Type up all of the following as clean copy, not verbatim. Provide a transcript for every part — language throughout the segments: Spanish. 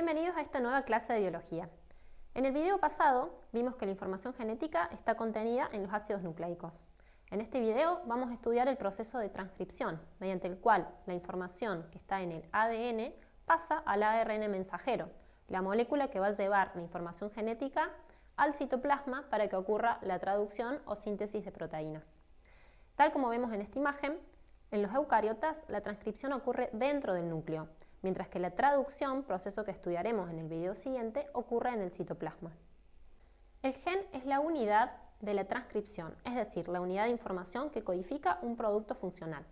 Bienvenidos a esta nueva clase de biología. En el video pasado vimos que la información genética está contenida en los ácidos nucleicos. En este video vamos a estudiar el proceso de transcripción, mediante el cual la información que está en el ADN pasa al ARN mensajero, la molécula que va a llevar la información genética al citoplasma para que ocurra la traducción o síntesis de proteínas. Tal como vemos en esta imagen, en los eucariotas la transcripción ocurre dentro del núcleo, mientras que la traducción, proceso que estudiaremos en el video siguiente, ocurre en el citoplasma. El gen es la unidad de la transcripción, es decir, la unidad de información que codifica un producto funcional.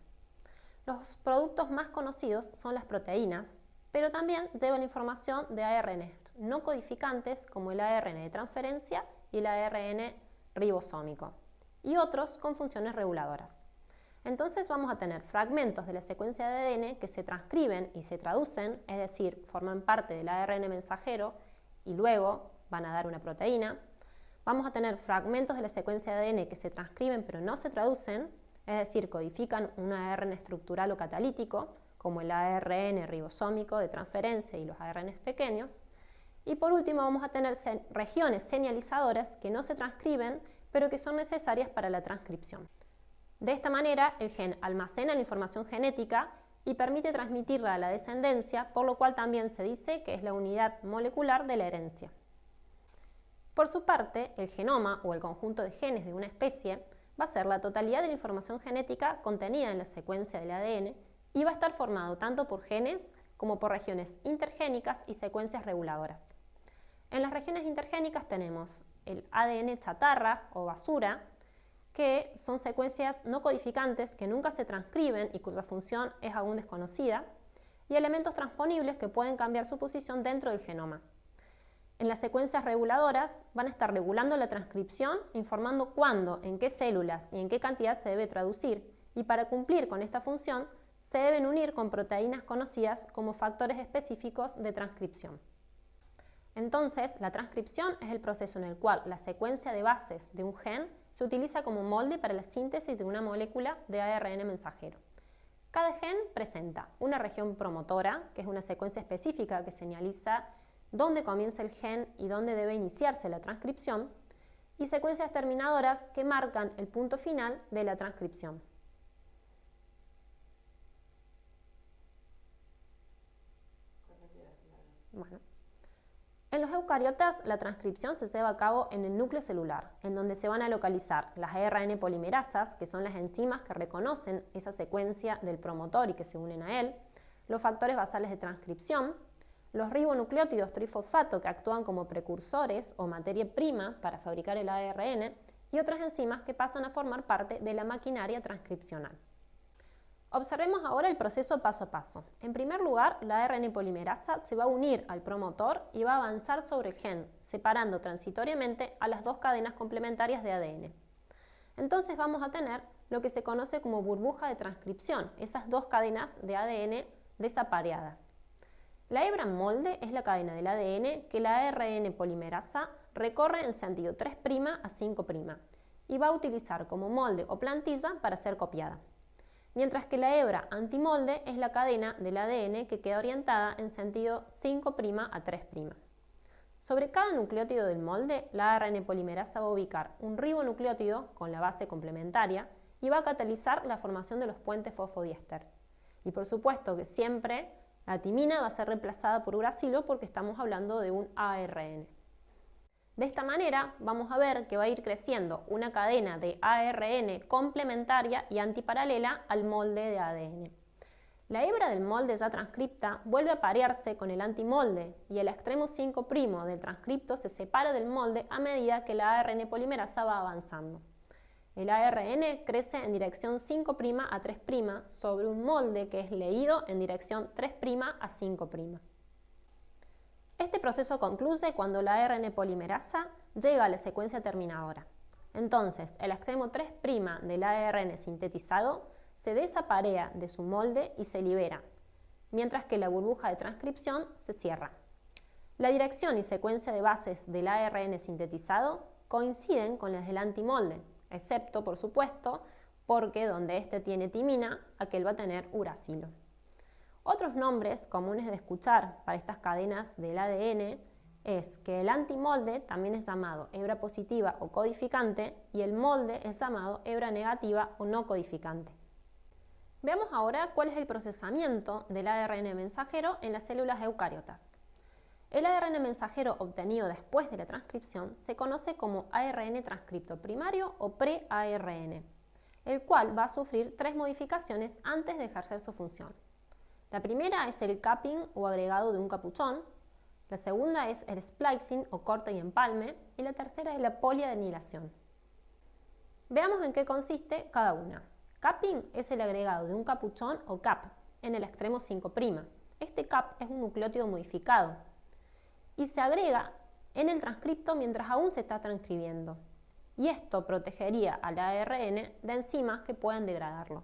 Los productos más conocidos son las proteínas, pero también llevan la información de ARN no codificantes como el ARN de transferencia y el ARN ribosómico, y otros con funciones reguladoras. Entonces vamos a tener fragmentos de la secuencia de ADN que se transcriben y se traducen, es decir, forman parte del ARN mensajero y luego van a dar una proteína. Vamos a tener fragmentos de la secuencia de ADN que se transcriben pero no se traducen, es decir, codifican un ARN estructural o catalítico, como el ARN ribosómico de transferencia y los ARN pequeños. Y por último vamos a tener regiones señalizadoras que no se transcriben pero que son necesarias para la transcripción. De esta manera, el gen almacena la información genética y permite transmitirla a la descendencia, por lo cual también se dice que es la unidad molecular de la herencia. Por su parte, el genoma o el conjunto de genes de una especie va a ser la totalidad de la información genética contenida en la secuencia del ADN y va a estar formado tanto por genes como por regiones intergénicas y secuencias reguladoras. En las regiones intergénicas tenemos el ADN chatarra o basura, que son secuencias no codificantes que nunca se transcriben y cuya función es aún desconocida, y elementos transponibles que pueden cambiar su posición dentro del genoma. En las secuencias reguladoras van a estar regulando la transcripción, informando cuándo, en qué células y en qué cantidad se debe traducir, y para cumplir con esta función se deben unir con proteínas conocidas como factores específicos de transcripción. Entonces, la transcripción es el proceso en el cual la secuencia de bases de un gen se utiliza como molde para la síntesis de una molécula de ARN mensajero. Cada gen presenta una región promotora, que es una secuencia específica que señaliza dónde comienza el gen y dónde debe iniciarse la transcripción, y secuencias terminadoras que marcan el punto final de la transcripción. Bueno. En los eucariotas, la transcripción se lleva a cabo en el núcleo celular, en donde se van a localizar las ARN polimerasas, que son las enzimas que reconocen esa secuencia del promotor y que se unen a él, los factores basales de transcripción, los ribonucleótidos trifosfato que actúan como precursores o materia prima para fabricar el ARN, y otras enzimas que pasan a formar parte de la maquinaria transcripcional. Observemos ahora el proceso paso a paso. En primer lugar, la ARN polimerasa se va a unir al promotor y va a avanzar sobre el gen, separando transitoriamente a las dos cadenas complementarias de ADN. Entonces vamos a tener lo que se conoce como burbuja de transcripción, esas dos cadenas de ADN desapareadas. La hebra molde es la cadena del ADN que la ARN polimerasa recorre en sentido 3' a 5' y va a utilizar como molde o plantilla para ser copiada. Mientras que la hebra antimolde es la cadena del ADN que queda orientada en sentido 5' a 3'. Sobre cada nucleótido del molde, la ARN polimerasa va a ubicar un ribonucleótido con la base complementaria y va a catalizar la formación de los puentes fosfodiéster. Y por supuesto que siempre la timina va a ser reemplazada por uracilo porque estamos hablando de un ARN. De esta manera vamos a ver que va a ir creciendo una cadena de ARN complementaria y antiparalela al molde de ADN. La hebra del molde ya transcripta vuelve a parearse con el antimolde y el extremo 5' del transcripto se separa del molde a medida que la ARN polimerasa va avanzando. El ARN crece en dirección 5' a 3' sobre un molde que es leído en dirección 3' a 5'. Este proceso concluye cuando la ARN polimerasa llega a la secuencia terminadora. Entonces, el extremo 3' del ARN sintetizado se desaparea de su molde y se libera, mientras que la burbuja de transcripción se cierra. La dirección y secuencia de bases del ARN sintetizado coinciden con las del antimolde, excepto, por supuesto, porque donde este tiene timina, aquel va a tener uracilo. Otros nombres comunes de escuchar para estas cadenas del ADN es que el antimolde también es llamado hebra positiva o codificante y el molde es llamado hebra negativa o no codificante. Veamos ahora cuál es el procesamiento del ARN mensajero en las células eucariotas. El ARN mensajero obtenido después de la transcripción se conoce como ARN transcripto primario o pre-ARN, el cual va a sufrir 3 modificaciones antes de ejercer su función. La primera es el capping o agregado de un capuchón, la segunda es el splicing o corte y empalme, y la tercera es la poliadenilación. Veamos en qué consiste cada una. Capping es el agregado de un capuchón o cap en el extremo 5'. Este cap es un nucleótido modificado y se agrega en el transcripto mientras aún se está transcribiendo, y esto protegería al ARN de enzimas que puedan degradarlo.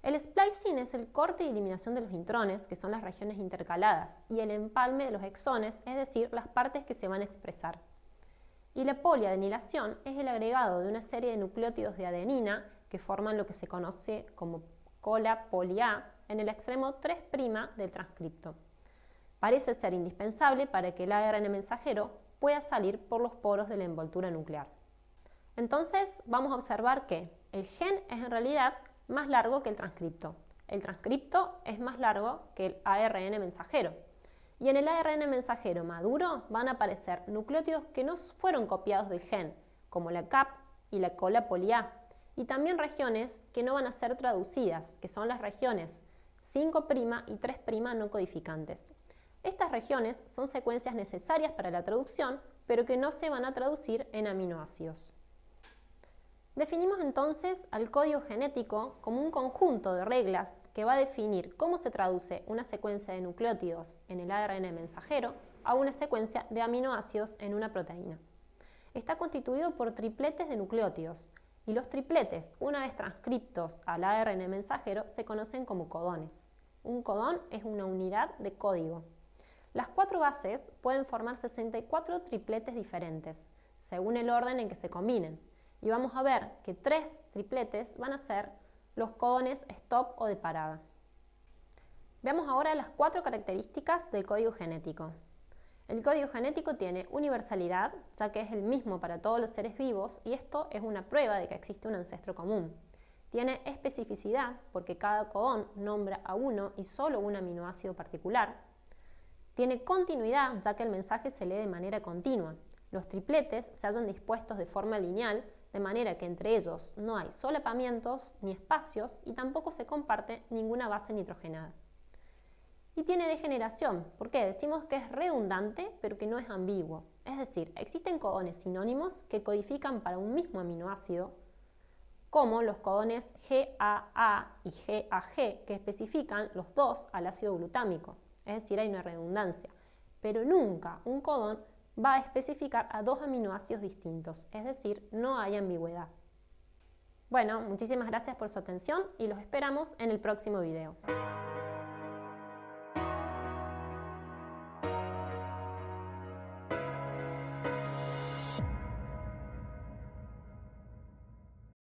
El splicing es el corte y eliminación de los intrones, que son las regiones intercaladas, y el empalme de los exones, es decir, las partes que se van a expresar. Y la poliadenilación es el agregado de una serie de nucleótidos de adenina que forman lo que se conoce como cola poli-A en el extremo 3' del transcripto. Parece ser indispensable para que el ARN mensajero pueda salir por los poros de la envoltura nuclear. Entonces vamos a observar que el gen es en realidad más largo que el transcripto es más largo que el ARN mensajero, y en el ARN mensajero maduro van a aparecer nucleótidos que no fueron copiados del gen, como la CAP y la cola poli-A, y también regiones que no van a ser traducidas, que son las regiones 5' y 3' no codificantes. Estas regiones son secuencias necesarias para la traducción, pero que no se van a traducir en aminoácidos. Definimos entonces al código genético como un conjunto de reglas que va a definir cómo se traduce una secuencia de nucleótidos en el ARN mensajero a una secuencia de aminoácidos en una proteína. Está constituido por tripletes de nucleótidos, y los tripletes, una vez transcriptos al ARN mensajero, se conocen como codones. Un codón es una unidad de código. Las 4 bases pueden formar 64 tripletes diferentes, según el orden en que se combinen. Y vamos a ver que 3 tripletes van a ser los codones stop o de parada. Veamos ahora las 4 características del código genético. El código genético tiene universalidad, ya que es el mismo para todos los seres vivos, y esto es una prueba de que existe un ancestro común. Tiene especificidad, porque cada codón nombra a uno y solo un aminoácido particular. Tiene continuidad, ya que el mensaje se lee de manera continua. Los tripletes se hallan dispuestos de forma lineal, de manera que entre ellos no hay solapamientos ni espacios y tampoco se comparte ninguna base nitrogenada. Y tiene degeneración, porque decimos que es redundante pero que no es ambiguo. Es decir, existen codones sinónimos que codifican para un mismo aminoácido, como los codones GAA y GAG, que especifican los dos al ácido glutámico. Es decir, hay una redundancia, pero nunca un codón va a especificar a 2 aminoácidos distintos, es decir, no hay ambigüedad. Bueno, muchísimas gracias por su atención y los esperamos en el próximo video.